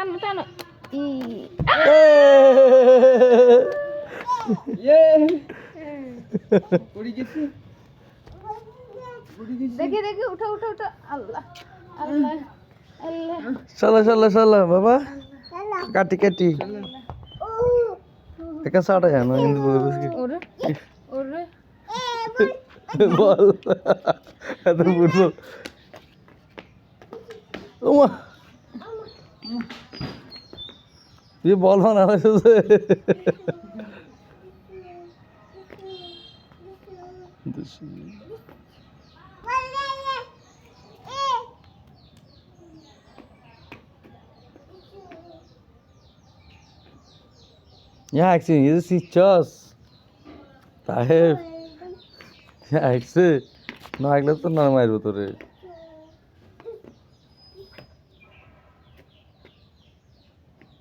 টানো টানো দেখি দেখি উঠো উঠো উঠো আল্লাহ আল্লাহ আল্লাহ চলো চলো চলো বাবা কাটি কাটি একা সাটা জানো ওরে ওরে বল এত বুঝবো ওমা ये बॉल बनाना है उसे यहाँ एक्सी ये सी चॉस ताहे यहाँ एक्से ना अगले तो ना मार बतो रे